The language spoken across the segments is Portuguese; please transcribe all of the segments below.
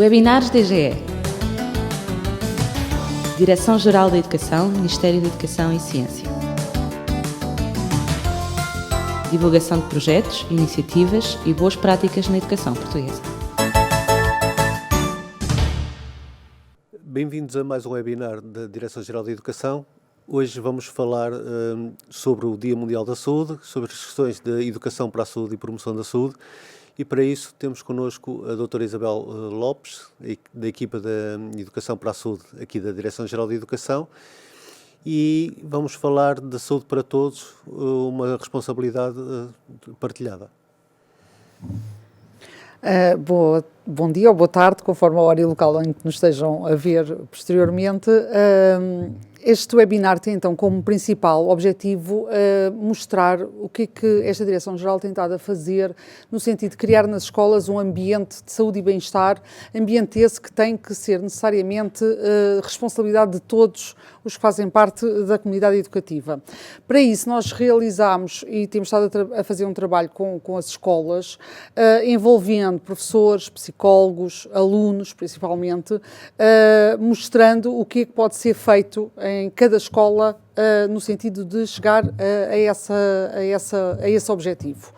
Webinars DGE. Direção-Geral da Educação, Ministério da Educação e Ciência. Divulgação de projetos, iniciativas e boas práticas na educação portuguesa. Bem-vindos a mais um webinar da Direção-Geral da Educação. Hoje vamos falar sobre o Dia Mundial da Saúde, sobre as questões da educação para a saúde e promoção da saúde. E para isso temos connosco a doutora Isabel Lopes, da equipa da Educação para a Saúde, aqui da Direção-Geral da Educação. E vamos falar da saúde para todos, uma responsabilidade partilhada. Bom dia ou boa tarde, conforme a hora e o local em que nos estejam a ver posteriormente. Este webinar tem então como principal objetivo mostrar o que é que esta Direção-Geral tem estado a fazer no sentido de criar nas escolas um ambiente de saúde e bem-estar, ambiente esse que tem que ser necessariamente responsabilidade de todos os que fazem parte da comunidade educativa. Para isso nós realizámos e temos estado a fazer um trabalho com as escolas, envolvendo professores, psicólogos, alunos principalmente, mostrando o que é que pode ser feito em cada escola no sentido de chegar a esse objetivo.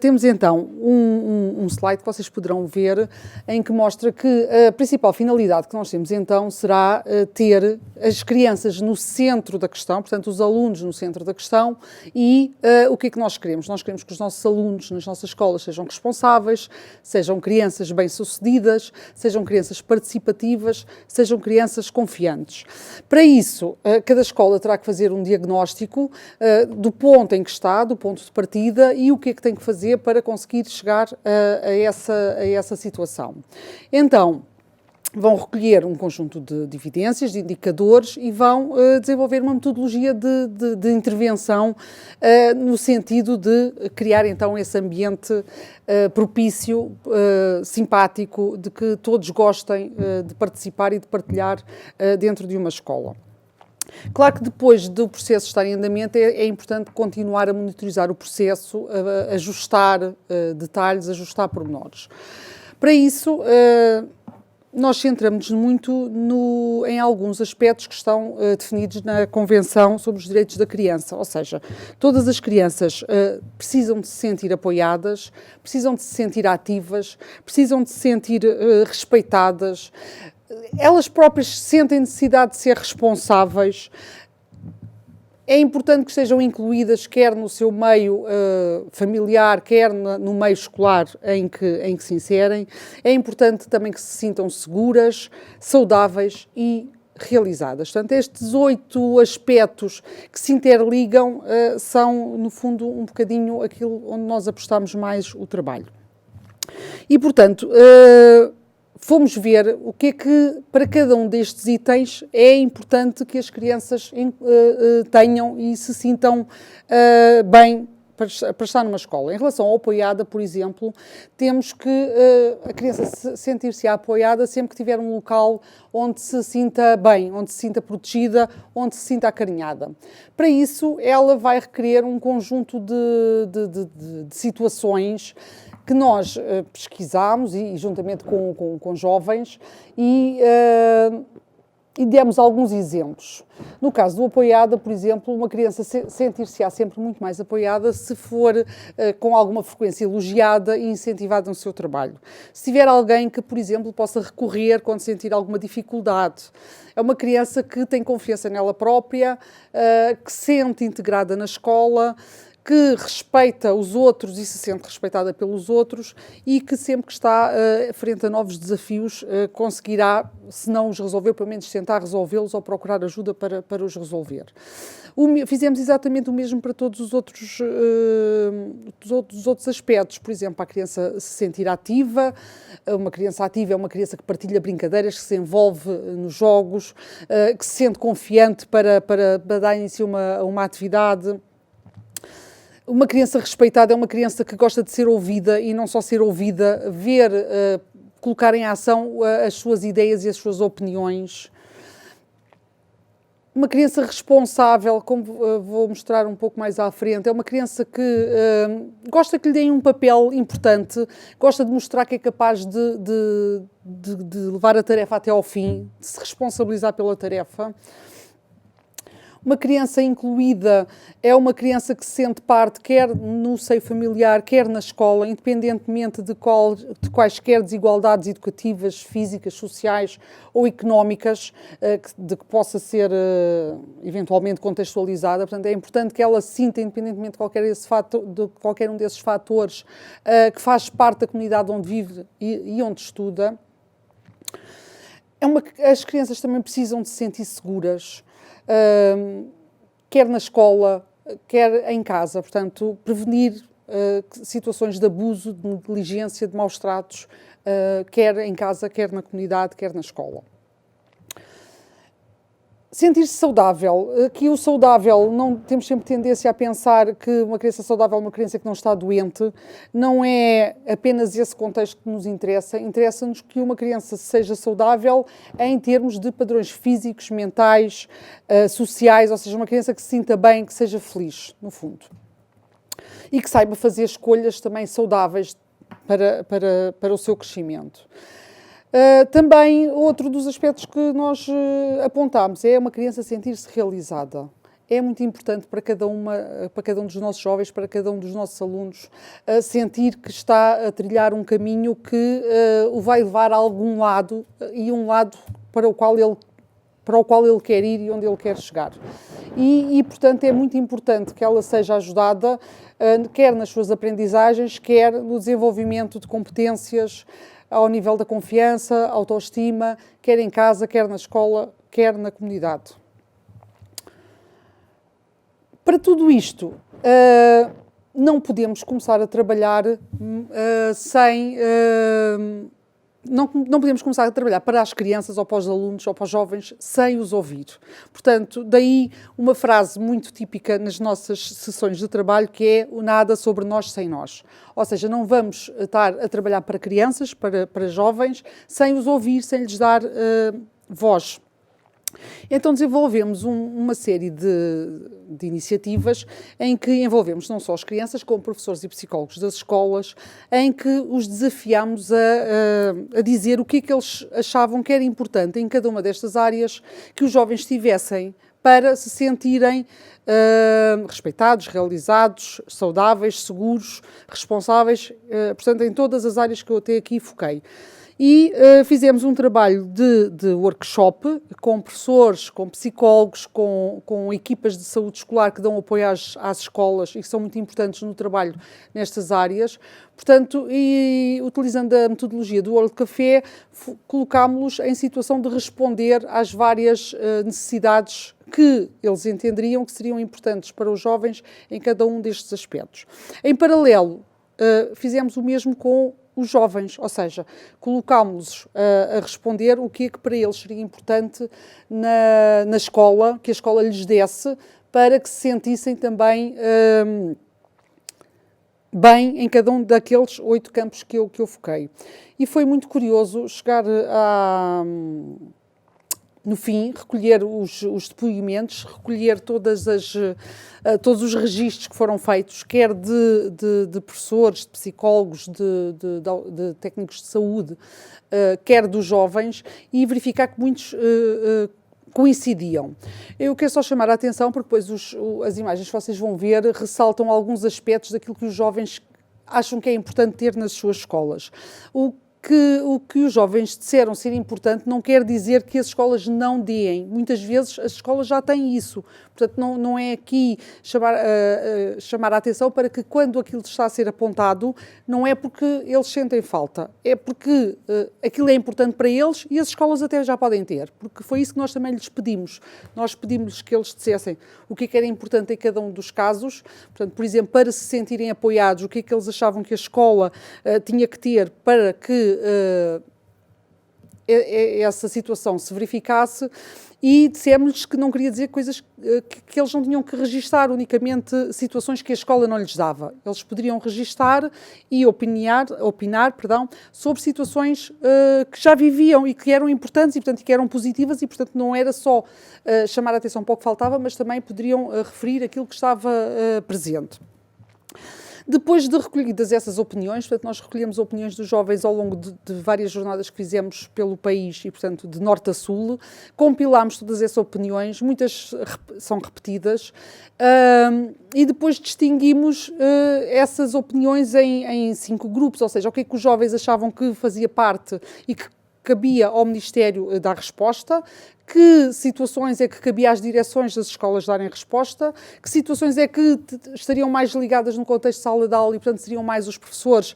Temos então um slide que vocês poderão ver em que mostra que a principal finalidade que nós temos então será ter as crianças no centro da questão, portanto os alunos no centro da questão e o que é que nós queremos? Nós queremos que os nossos alunos nas nossas escolas sejam responsáveis, sejam crianças bem-sucedidas, sejam crianças participativas, sejam crianças confiantes. Para isso, cada escola terá que fazer um diagnóstico do ponto em que está, do ponto de partida e o que é que tem que fazer para conseguir chegar a essa situação. Então, vão recolher um conjunto de evidências, de indicadores e vão desenvolver uma metodologia de intervenção no sentido de criar então esse ambiente propício, simpático, de que todos gostem de participar e de partilhar dentro de uma escola. Claro que depois do processo estar em andamento é importante continuar a monitorizar o processo, ajustar detalhes, ajustar pormenores. Para isso, nós centramos-nos muito em alguns aspectos que estão definidos na Convenção sobre os Direitos da Criança, ou seja, todas as crianças precisam de se sentir apoiadas, precisam de se sentir ativas, precisam de se sentir respeitadas, elas próprias sentem necessidade de ser responsáveis. É importante que estejam incluídas quer no seu meio familiar, quer no meio escolar em que se inserem. É importante também que se sintam seguras, saudáveis e realizadas. Portanto, estes 8 aspectos que se interligam são, no fundo, um bocadinho aquilo onde nós apostamos mais o trabalho. E, portanto, fomos ver o que é que, para cada um destes itens, é importante que as crianças tenham e se sintam bem para estar numa escola. Em relação ao apoiada, por exemplo, temos que a criança sentir-se apoiada sempre que tiver um local onde se sinta bem, onde se sinta protegida, onde se sinta acarinhada. Para isso, ela vai requerer um conjunto de situações que nós pesquisámos e juntamente com jovens e demos alguns exemplos. No caso do apoiada, por exemplo, uma criança sentir-se-á sempre muito mais apoiada se for com alguma frequência elogiada e incentivada no seu trabalho. Se tiver alguém que, por exemplo, possa recorrer quando sentir alguma dificuldade. É uma criança que tem confiança nela própria, que se sente integrada na escola, que respeita os outros e se sente respeitada pelos outros e que sempre que está frente a novos desafios conseguirá, se não os resolver, pelo menos tentar resolvê-los ou procurar ajuda para os resolver. Fizemos exatamente o mesmo para todos os outros aspectos. Por exemplo, a criança se sentir ativa. Uma criança ativa é uma criança que partilha brincadeiras, que se envolve nos jogos, que se sente confiante para dar início a uma atividade. Uma criança respeitada é uma criança que gosta de ser ouvida e não só ser ouvida, colocar em ação as suas ideias e as suas opiniões. uma criança responsável, como vou mostrar um pouco mais à frente, é uma criança que gosta que lhe deem um papel importante, gosta de mostrar que é capaz de levar a tarefa até ao fim, de se responsabilizar pela tarefa. Uma criança incluída é uma criança que se sente parte, quer no seio familiar, quer na escola, independentemente de quaisquer desigualdades educativas, físicas, sociais ou económicas, de que possa ser eventualmente contextualizada. Portanto, é importante que ela sinta, independentemente de qualquer um desses fatores, que faz parte da comunidade onde vive e onde estuda. As crianças também precisam de se sentir seguras, quer na escola, quer em casa. Portanto, prevenir situações de abuso, de negligência, de maus tratos, quer em casa, quer na comunidade, quer na escola. Sentir-se saudável. Aqui o saudável, não temos sempre tendência a pensar que uma criança saudável é uma criança que não está doente. Não é apenas esse contexto que nos interessa. Interessa-nos que uma criança seja saudável em termos de padrões físicos, mentais, sociais, ou seja, uma criança que se sinta bem, que seja feliz, no fundo. E que saiba fazer escolhas também saudáveis para o seu crescimento. Também, outro dos aspectos que nós apontámos é uma criança sentir-se realizada. É muito importante para cada um dos nossos jovens, para cada um dos nossos alunos, sentir que está a trilhar um caminho que o vai levar a algum lado, e um lado para o qual ele quer ir e onde ele quer chegar. Portanto, é muito importante que ela seja ajudada, quer nas suas aprendizagens, quer no desenvolvimento de competências, ao nível da confiança, autoestima, quer em casa, quer na escola, quer na comunidade. Para tudo isto, não podemos começar a trabalhar sem... Não podemos começar a trabalhar para as crianças ou para os alunos ou para os jovens sem os ouvir. Portanto, daí uma frase muito típica nas nossas sessões de trabalho, que é o nada sobre nós sem nós. Ou seja, não vamos estar a trabalhar para crianças, para jovens, sem os ouvir, sem lhes dar voz. Então desenvolvemos uma série de iniciativas em que envolvemos não só as crianças, como professores e psicólogos das escolas, em que os desafiámos a dizer o que é que eles achavam que era importante em cada uma destas áreas que os jovens tivessem para se sentirem respeitados, realizados, saudáveis, seguros, responsáveis, portanto, em todas as áreas que eu até aqui foquei. E fizemos um trabalho de workshop com professores, com psicólogos, com equipas de saúde escolar que dão apoio às escolas e que são muito importantes no trabalho nestas áreas. Portanto, e utilizando a metodologia do World Café, colocámos-los em situação de responder às várias necessidades que eles entenderiam que seriam importantes para os jovens em cada um destes aspectos. Em paralelo, fizemos o mesmo com os jovens, ou seja, colocámos-los a responder o que é que para eles seria importante na escola, que a escola lhes desse, para que se sentissem também bem em cada um daqueles 8 campos que eu foquei. E foi muito curioso chegar no fim, recolher os depoimentos, recolher todos os registros que foram feitos, quer de professores, de psicólogos, de técnicos de saúde, quer dos jovens, e verificar que muitos coincidiam. Eu quero só chamar a atenção, porque depois as imagens que vocês vão ver ressaltam alguns aspectos daquilo que os jovens acham que é importante ter nas suas escolas. O que os jovens disseram ser importante não quer dizer que as escolas não deem. Muitas vezes as escolas já têm isso. Portanto, não é aqui chamar a atenção para que quando aquilo está a ser apontado, não é porque eles sentem falta, é porque aquilo é importante para eles e as escolas até já podem ter, porque foi isso que nós também lhes pedimos. Nós pedimos que eles dissessem o que era importante em cada um dos casos. Portanto, por exemplo, para se sentirem apoiados, o que é que eles achavam que a escola tinha que ter para que essa situação se verificasse, e dissemos-lhes que não queria dizer coisas que eles não tinham que registar, unicamente situações que a escola não lhes dava. Eles poderiam registar e opinar, sobre situações que já viviam e que eram importantes e, portanto, que eram positivas e, portanto, não era só chamar a atenção para o que faltava, mas também poderiam referir aquilo que estava presente. Depois de recolhidas essas opiniões, portanto, nós recolhemos opiniões dos jovens ao longo de várias jornadas que fizemos pelo país e, portanto, de norte a sul, compilámos todas essas opiniões, muitas são repetidas, e depois distinguimos essas opiniões em 5 grupos, ou seja, o que é que os jovens achavam que fazia parte e que cabia ao Ministério dar resposta, que situações é que cabia às direções das escolas darem resposta, que situações é que estariam mais ligadas no contexto de sala de aula e, portanto, seriam mais os professores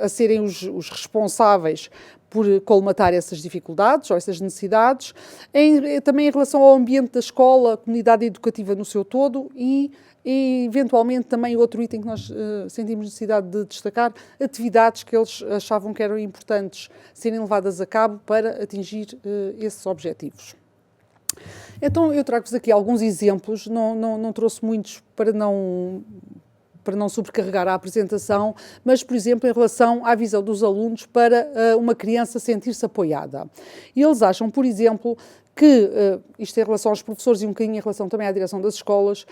a serem os responsáveis por colmatar essas dificuldades ou essas necessidades, também em relação ao ambiente da escola, a comunidade educativa no seu todo e eventualmente também outro item que nós sentimos necessidade de destacar, atividades que eles achavam que eram importantes serem levadas a cabo para atingir esses objetivos. Então eu trago-vos aqui alguns exemplos, não trouxe muitos para não sobrecarregar a apresentação, mas, por exemplo, em relação à visão dos alunos para uma criança sentir-se apoiada. E eles acham, por exemplo, que, isto em relação aos professores e um bocadinho em relação também à direção das escolas,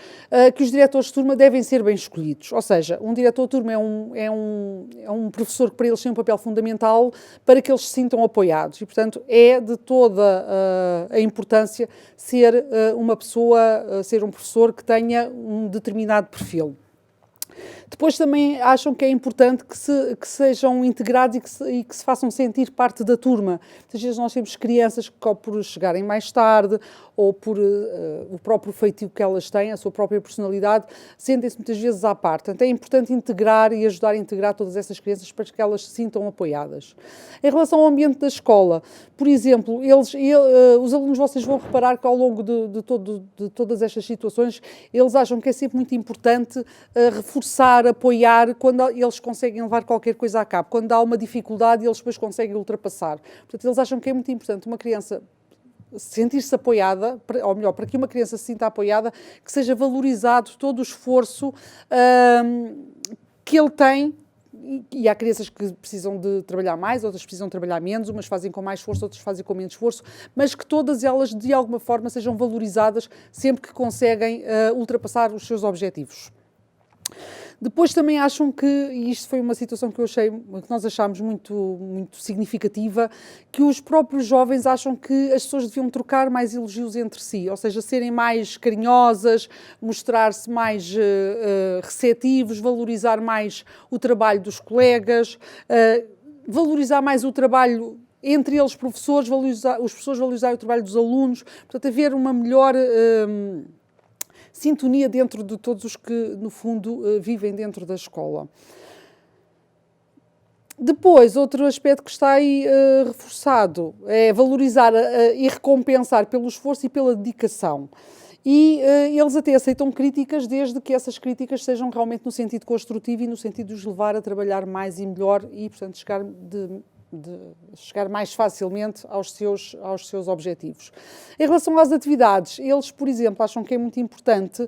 que os diretores de turma devem ser bem escolhidos. Ou seja, um diretor de turma é um professor que para eles tem um papel fundamental para que eles se sintam apoiados. E, portanto, é de toda a importância ser ser um professor que tenha um determinado perfil. Depois também acham que é importante que sejam integrados e que se façam sentir parte da turma. Muitas vezes nós temos crianças que, ou por chegarem mais tarde, ou por o próprio feitio que elas têm, a sua própria personalidade, sentem-se muitas vezes à parte. Então é importante integrar e ajudar a integrar todas essas crianças para que elas se sintam apoiadas. Em relação ao ambiente da escola, por exemplo, os alunos, vocês vão reparar que ao longo de todas estas situações, eles acham que é sempre muito importante reforçar, apoiar, quando eles conseguem levar qualquer coisa a cabo, quando há uma dificuldade e eles depois conseguem ultrapassar. Portanto, eles acham que é muito importante uma criança sentir-se apoiada, ou melhor, para que uma criança se sinta apoiada, que seja valorizado todo o esforço que ele tem. E há crianças que precisam de trabalhar mais, outras precisam trabalhar menos, umas fazem com mais esforço, outras fazem com menos esforço, mas que todas elas, de alguma forma, sejam valorizadas sempre que conseguem ultrapassar os seus objetivos. Depois também acham que, e isto foi uma situação que nós achámos muito, muito significativa, que os próprios jovens acham que as pessoas deviam trocar mais elogios entre si, ou seja, serem mais carinhosas, mostrar-se mais receptivos, valorizar mais o trabalho dos colegas, valorizar mais o trabalho entre eles, professores, os professores valorizarem o trabalho dos alunos, portanto, haver uma melhor sintonia dentro de todos os que, no fundo, vivem dentro da escola. Depois, outro aspecto que está aí reforçado é valorizar e recompensar pelo esforço e pela dedicação. E eles até aceitam críticas, desde que essas críticas sejam realmente no sentido construtivo e no sentido de os levar a trabalhar mais e melhor e, portanto, chegar mais facilmente aos seus objetivos. Em relação às atividades, eles, por exemplo, acham que é muito importante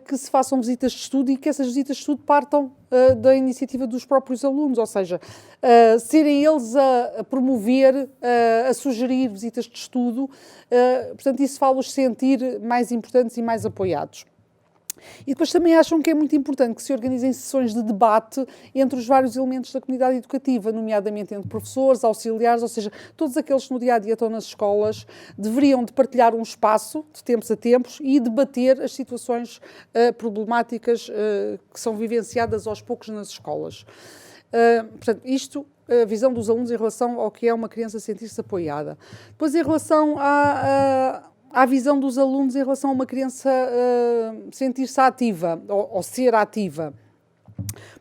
que se façam visitas de estudo e que essas visitas de estudo partam da iniciativa dos próprios alunos, ou seja, serem eles a promover, a sugerir visitas de estudo, portanto, isso faz-os sentir mais importantes e mais apoiados. E depois também acham que é muito importante que se organizem sessões de debate entre os vários elementos da comunidade educativa, nomeadamente entre professores, auxiliares, ou seja, todos aqueles que no dia-a-dia estão nas escolas, deveriam de partilhar um espaço, de tempos a tempos, e debater as situações problemáticas que são vivenciadas aos poucos nas escolas. Portanto, isto, a visão dos alunos em relação ao que é uma criança sentir-se apoiada. Depois, em relação à visão dos alunos em relação a uma criança sentir-se ativa ou ser ativa.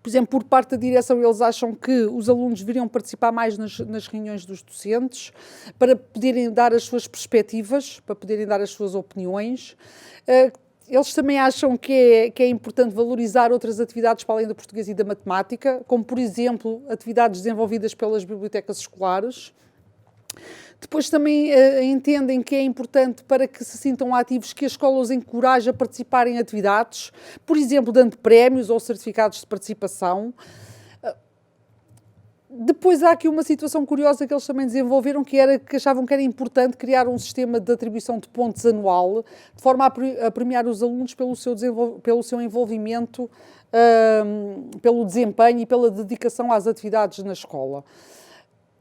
Por exemplo, por parte da direção, eles acham que os alunos deveriam participar mais nas reuniões dos docentes para poderem dar as suas perspectivas, para poderem dar as suas opiniões. Eles também acham que é importante valorizar outras atividades para além do português e da matemática, como, por exemplo, atividades desenvolvidas pelas bibliotecas escolares. Depois também entendem que é importante, para que se sintam ativos, que a escola os encoraje a participar em atividades, por exemplo, dando prémios ou certificados de participação. Depois há aqui uma situação curiosa que eles também desenvolveram, que achavam que era importante criar um sistema de atribuição de pontos anual, de forma a premiar os alunos pelo seu envolvimento, pelo desempenho e pela dedicação às atividades na escola.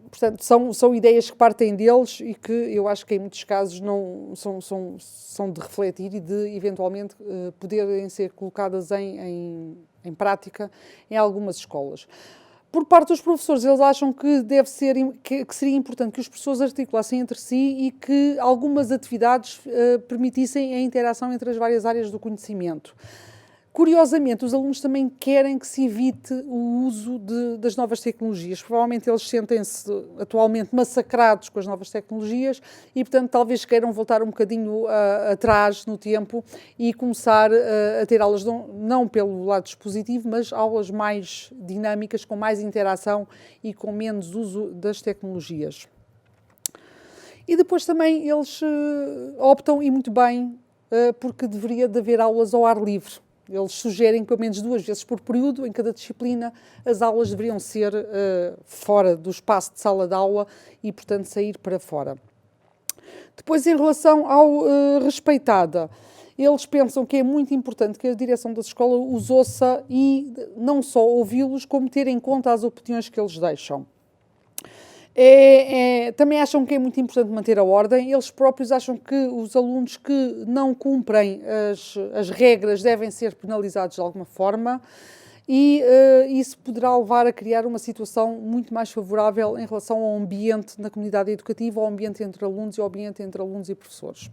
Portanto, são ideias que partem deles e que eu acho que em muitos casos não são de refletir e de, eventualmente, poderem ser colocadas em prática em algumas escolas. Por parte dos professores, eles acham que que seria importante que os professores articulassem entre si e que algumas atividades permitissem a interação entre as várias áreas do conhecimento. Curiosamente, os alunos também querem que se evite o uso das novas tecnologias. Provavelmente eles sentem-se atualmente massacrados com as novas tecnologias e, portanto, talvez queiram voltar um bocadinho atrás no tempo e começar a ter aulas não pelo lado dispositivo, mas aulas mais dinâmicas, com mais interação e com menos uso das tecnologias. E depois também eles optam, e muito bem, porque deveria de haver aulas ao ar livre. Eles sugerem que pelo menos 2 vezes por período, em cada disciplina, as aulas deveriam ser fora do espaço de sala de aula e, portanto, sair para fora. Depois, em relação ao respeitada, eles pensam que é muito importante que a direção da escola os ouça e não só ouvi-los, como ter em conta as opiniões que eles deixam. Também acham que é muito importante manter a ordem. Eles próprios acham que os alunos que não cumprem as regras devem ser penalizados de alguma forma e isso poderá levar a criar uma situação muito mais favorável em relação ao ambiente na comunidade educativa, ao ambiente entre alunos e ao ambiente entre alunos e professores.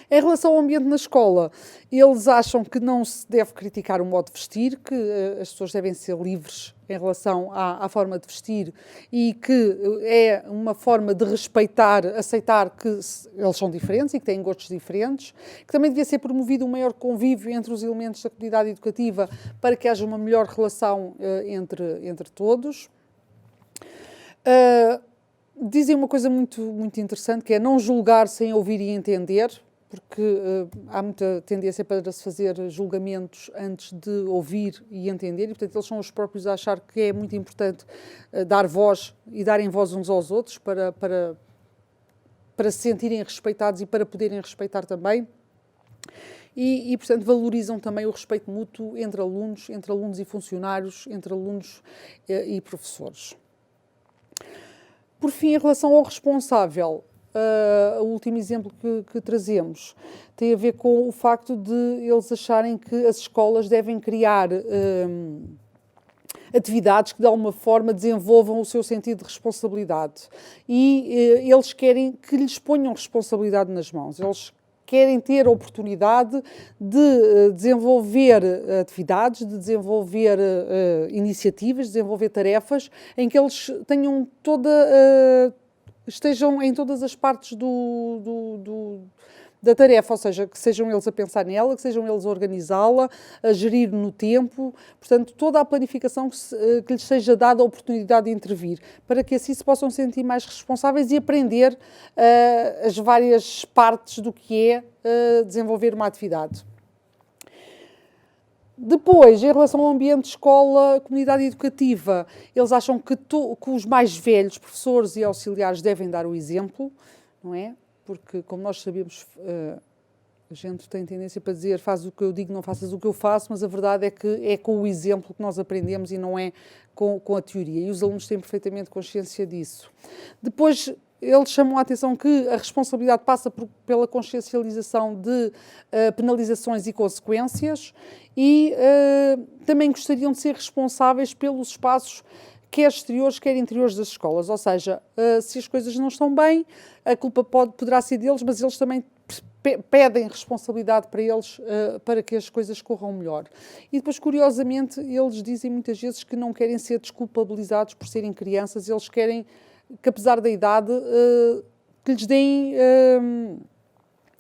Em relação ao ambiente na escola, eles acham que não se deve criticar o modo de vestir, que as pessoas devem ser livres em relação à forma de vestir e que é uma forma de respeitar, aceitar que eles são diferentes e que têm gostos diferentes, que também devia ser promovido um maior convívio entre os elementos da comunidade educativa para que haja uma melhor relação entre todos. Dizem uma coisa muito, muito interessante, que é não julgar sem ouvir e entender, porque há muita tendência para se fazer julgamentos antes de ouvir e entender, e portanto eles são os próprios a achar que é muito importante dar voz e darem voz uns aos outros para se sentirem respeitados e para poderem respeitar também. E, portanto, valorizam também o respeito mútuo entre alunos e funcionários, entre alunos e professores. Por fim, em relação ao responsável, o último exemplo que trazemos tem a ver com o facto de eles acharem que as escolas devem criar atividades que de alguma forma desenvolvam o seu sentido de responsabilidade e eles querem que lhes ponham responsabilidade nas mãos. Eles querem ter a oportunidade de desenvolver atividades, de desenvolver iniciativas, de desenvolver tarefas em que eles tenham estejam em todas as partes da tarefa, ou seja, que sejam eles a pensar nela, que sejam eles a organizá-la, a gerir no tempo, portanto, toda a planificação que lhes seja dada a oportunidade de intervir, para que assim se possam sentir mais responsáveis e aprender as várias partes do que é desenvolver uma atividade. Depois, em relação ao ambiente de escola, comunidade educativa, eles acham que os mais velhos, professores e auxiliares, devem dar o exemplo, não é? Porque, como nós sabemos, a gente tem tendência para dizer faz o que eu digo, não faças o que eu faço, mas a verdade é que é com o exemplo que nós aprendemos e não é com a teoria. E os alunos têm perfeitamente consciência disso. Depois, eles chamam a atenção que a responsabilidade passa pela consciencialização de penalizações e consequências e também gostariam de ser responsáveis pelos espaços quer exteriores, quer interiores das escolas. Ou seja, se as coisas não estão bem, a culpa poderá ser deles, mas eles também pedem responsabilidade para eles, para que as coisas corram melhor. E depois, curiosamente, eles dizem muitas vezes que não querem ser desculpabilizados por serem crianças, eles querem que, apesar da idade, que lhes deem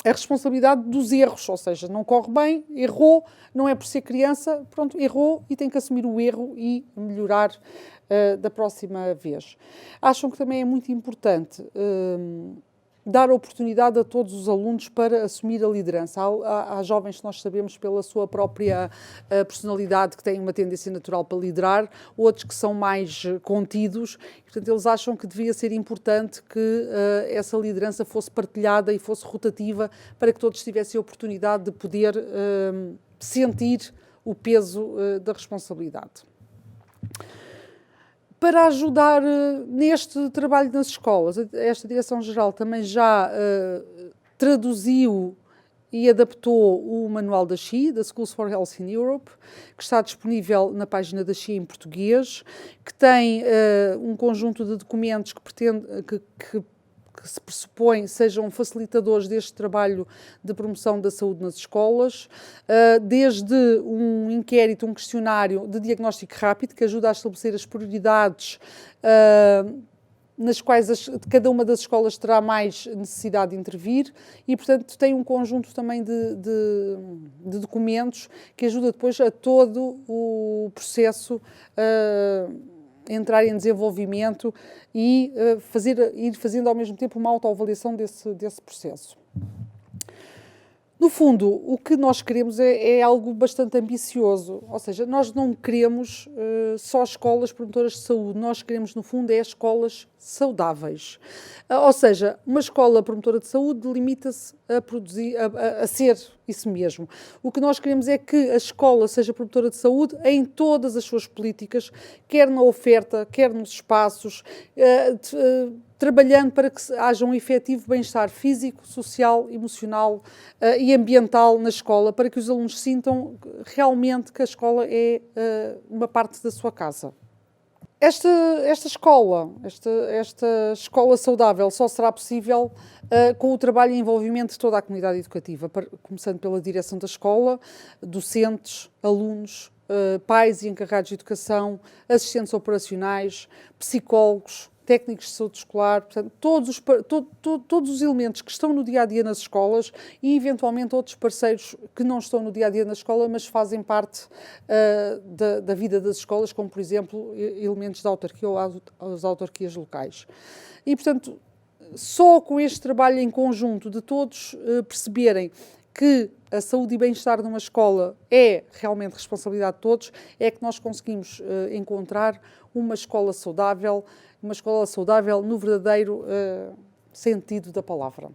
a responsabilidade dos erros, ou seja, não corre bem, errou, não é por ser criança, pronto, errou e tem que assumir o erro e melhorar da próxima vez. Acham que também é muito importante dar oportunidade a todos os alunos para assumir a liderança. Há jovens que nós sabemos pela sua própria personalidade que têm uma tendência natural para liderar, outros que são mais contidos, e, portanto, eles acham que devia ser importante que essa liderança fosse partilhada e fosse rotativa para que todos tivessem a oportunidade de poder sentir o peso da responsabilidade. Para ajudar neste trabalho nas escolas, esta Direção-Geral também já traduziu e adaptou o manual da SHE, da Schools for Health in Europe, que está disponível na página da SHE em português, que tem um conjunto de documentos que se pressupõe sejam facilitadores deste trabalho de promoção da saúde nas escolas, desde um inquérito, um questionário de diagnóstico rápido, que ajuda a estabelecer as prioridades nas quais cada uma das escolas terá mais necessidade de intervir e, portanto, tem um conjunto também de documentos que ajuda depois a todo o processo entrar em desenvolvimento e ir fazendo ao mesmo tempo uma autoavaliação desse processo. No fundo, o que nós queremos é algo bastante ambicioso, ou seja, nós não queremos só escolas promotoras de saúde, nós queremos, no fundo, escolas saudáveis. Ou seja, uma escola promotora de saúde limita-se a ser isso mesmo. O que nós queremos é que a escola seja promotora de saúde em todas as suas políticas, quer na oferta, quer nos espaços, trabalhando para que haja um efetivo bem-estar físico, social, emocional e ambiental na escola, para que os alunos sintam realmente que a escola é uma parte da sua casa. Esta escola saudável só será possível com o trabalho e envolvimento de toda a comunidade educativa, começando pela direção da escola, docentes, alunos, pais e encarregados de educação, assistentes operacionais, psicólogos, técnicos de saúde escolar, portanto, todos os elementos que estão no dia-a-dia nas escolas e, eventualmente, outros parceiros que não estão no dia-a-dia na escola, mas fazem parte da vida das escolas, como, por exemplo, elementos da autarquia ou as autarquias locais. E, portanto, só com este trabalho em conjunto de todos perceberem que a saúde e bem-estar numa escola é realmente responsabilidade de todos, é que nós conseguimos encontrar uma escola saudável no verdadeiro sentido da palavra.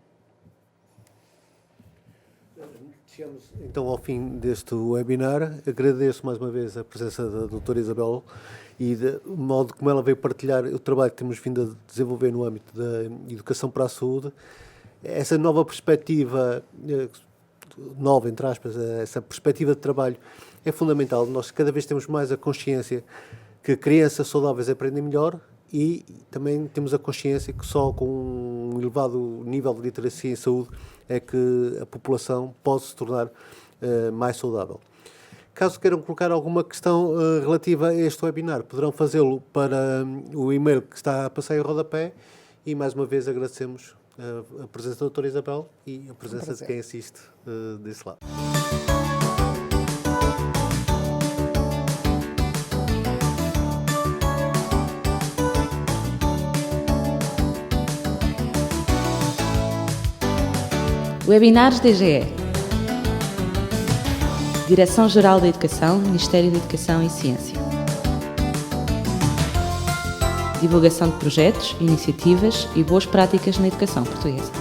Chegamos então ao fim deste webinar. Agradeço mais uma vez a presença da doutora Isabel e do modo como ela veio partilhar o trabalho que temos vindo a desenvolver no âmbito da educação para a saúde. Essa nova perspectiva, nova entre aspas, essa perspectiva de trabalho é fundamental. Nós cada vez temos mais a consciência que crianças saudáveis aprendem melhor e também temos a consciência que só com um elevado nível de literacia em saúde é que a população pode se tornar mais saudável. Caso queiram colocar alguma questão relativa a este webinar, poderão fazê-lo para o e-mail que está a passar em rodapé e mais uma vez agradecemos a presença da doutora Isabel e a presença de quem assiste desse lado. Webinars DGE. Direção-Geral da Educação, Ministério da Educação e Ciência. Divulgação de projetos, iniciativas e boas práticas na educação portuguesa.